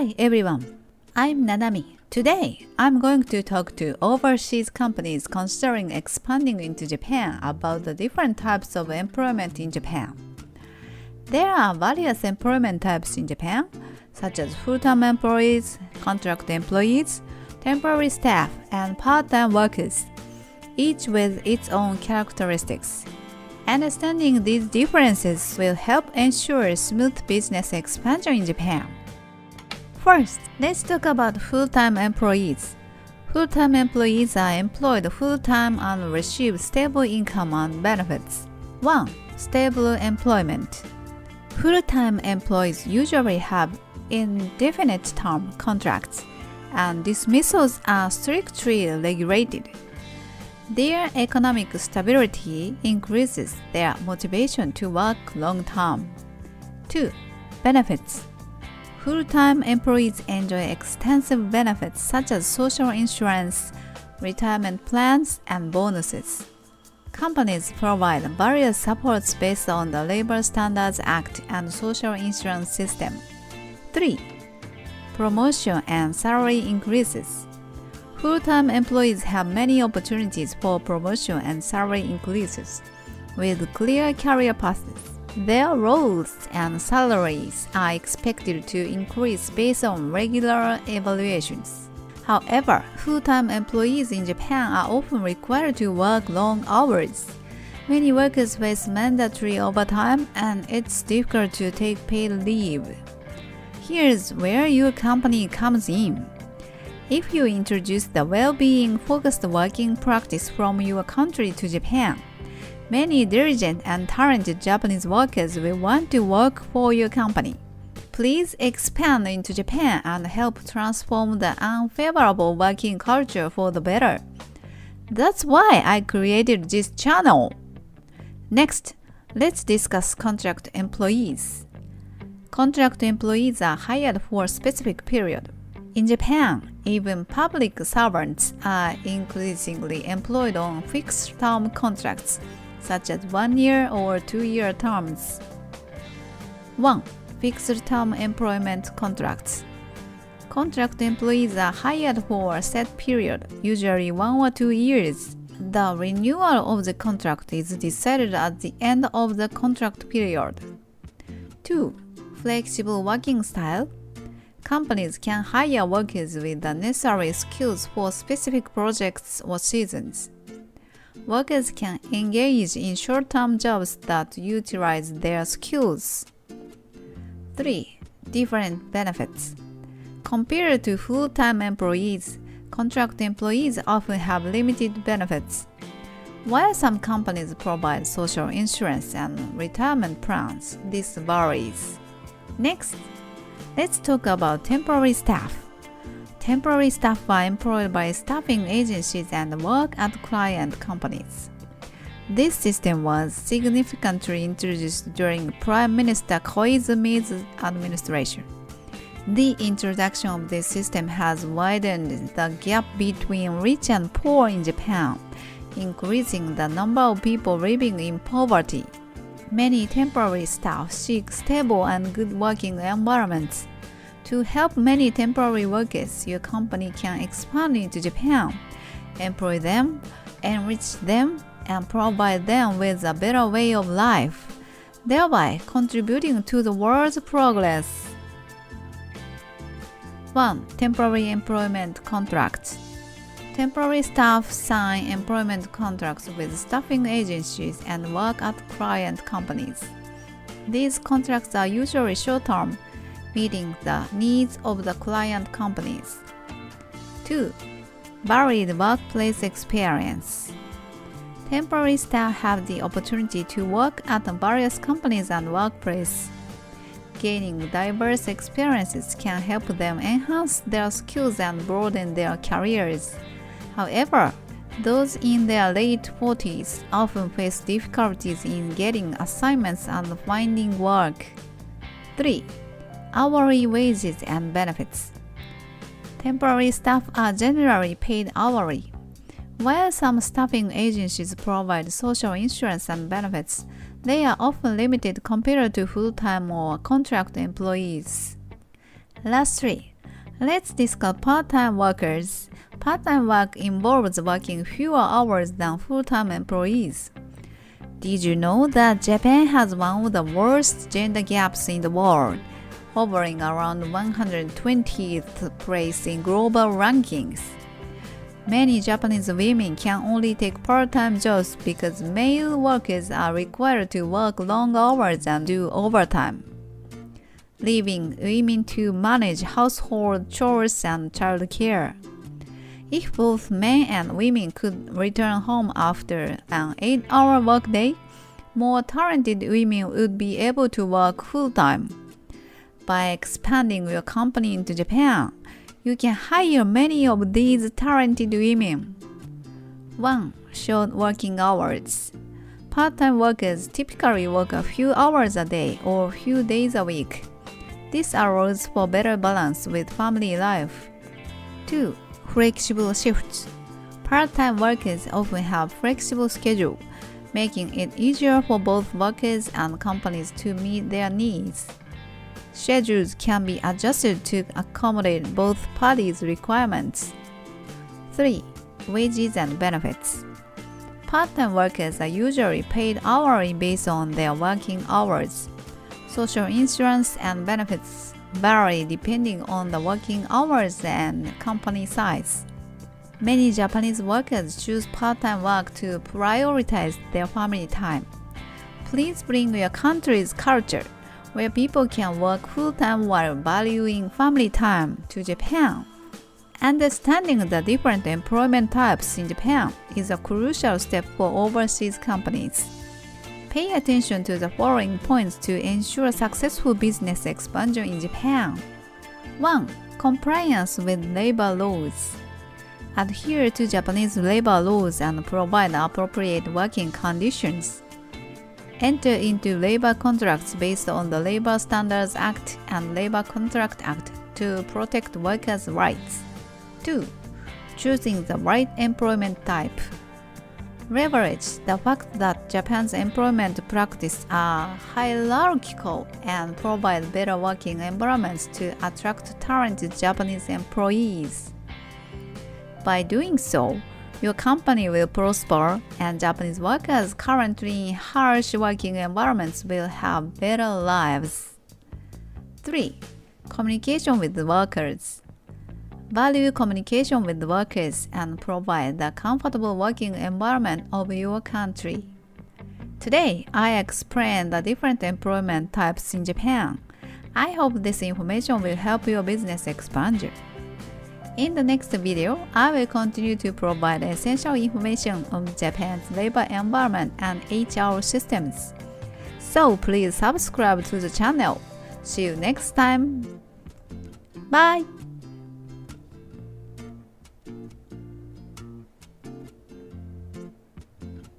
Hi everyone, I'm Nanami. Today, I'm going to talk to overseas companies considering expanding into Japan about the different types of employment in Japan. There are various employment types in Japan, such as full-time employees, contract employees, temporary staff, and part-time workers, each with its own characteristics. Understanding these differences will help ensure smooth business expansion in Japan. First, let's talk about full-time employees. Full-time employees are employed full-time and receive stable income and benefits. 1. Stable employment. Full-time employees usually have indefinite-term contracts, and dismissals are strictly regulated. Their economic stability increases their motivation to work long-term. 2. Benefits. Full-time employees enjoy extensive benefits such as social insurance, retirement plans, and bonuses. Companies provide various supports based on the Labor Standards Act and social insurance system. 3. Promotion and salary increases. Full-time employees have many opportunities for promotion and salary increases, with clear career paths. Their roles and salaries are expected to increase based on regular evaluations. However, full-time employees in Japan are often required to work long hours. Many workers face mandatory overtime, and it's difficult to take paid leave. Here's where your company comes in. If you introduce the well-being-focused working practice from your country to Japan, many diligent and talented Japanese workers will want to work for your company. Please expand into Japan and help transform the unfavorable working culture for the better. That's why I created this channel. Next, let's discuss contract employees. Contract employees are hired for a specific period. In Japan, even public servants are increasingly employed on fixed-term contracts, such as 1-year or 2-year terms. 1. Fixed-term employment contracts. Contract employees are hired for a set period, usually 1 or 2 years. The renewal of the contract is decided at the end of the contract period. 2. Flexible working style. Companies can hire workers with the necessary skills for specific projects or seasons. Workers can engage in short-term jobs that utilize their skills. 3. Different benefits. Compared to full-time employees, contract employees often have limited benefits. While some companies provide social insurance and retirement plans, this varies. Next, let's talk about temporary staff. Temporary staff are employed by staffing agencies and work at client companies. This system was significantly introduced during Prime Minister Koizumi's administration. The introduction of this system has widened the gap between rich and poor in Japan, increasing the number of people living in poverty. Many temporary staff seek stable and good working environments. To help many temporary workers, your company can expand into Japan, employ them, enrich them, and provide them with a better way of life, thereby contributing to the world's progress. 1. Temporary employment contracts. Temporary staff sign employment contracts with staffing agencies and work at client companies. These contracts are usually short-term, meeting the needs of the client companies. 2. Varied workplace experience. Temporary staff have the opportunity to work at various companies and workplaces. Gaining diverse experiences can help them enhance their skills and broaden their careers. However, those in their late 40s often face difficulties in getting assignments and finding work. 3. Hourly wages and benefits. Temporary staff are generally paid hourly. While some staffing agencies provide social insurance and benefits, they are often limited compared to full-time or contract employees. Lastly, let's discuss part-time workers. Part-time work involves working fewer hours than full-time employees. Did you know that Japan has one of the worst gender gaps in the world, hovering around 120th place in global rankings? Many Japanese women can only take part-time jobs because male workers are required to work long hours and do overtime, leaving women to manage household chores and childcare. If both men and women could return home after an 8-hour workday, more talented women would be able to work full-time. By expanding your company into Japan, you can hire many of these talented women. 1. Short working hours. Part-time workers typically work a few hours a day or a few days a week. This allows for better balance with family life. 2. Flexible shifts. Part-time workers often have flexible schedule, making it easier for both workers and companies to meet their needs. Schedules can be adjusted to accommodate both parties' requirements. 3. Wages and benefits. Part-time workers are usually paid hourly based on their working hours. Social insurance and benefits vary depending on the working hours and company size. Many Japanese workers choose part-time work to prioritize their family time. Please bring your country's culture, where people can work full-time while valuing family time, to Japan. Understanding the different employment types in Japan is a crucial step for overseas companies. Pay attention to the following points to ensure successful business expansion in Japan. 1. Compliance with labor laws. Adhere to Japanese labor laws and provide appropriate working conditions. Enter into labor contracts based on the Labor Standards Act and Labor Contract Act to protect workers' rights. 2. Choosing the right employment type. Leverage the fact that Japan's employment practices are hierarchical and provide better working environments to attract talented Japanese employees. By doing so, your company will prosper and Japanese workers currently in harsh working environments will have better lives. 3. Communication with the workers. Value communication with workers and provide the comfortable working environment of your country. Today, I explained the different employment types in Japan. I hope this information will help your business expansion. In the next video, I will continue to provide essential information on Japan's labor environment and HR systems. So please subscribe to the channel. See you next time. Bye!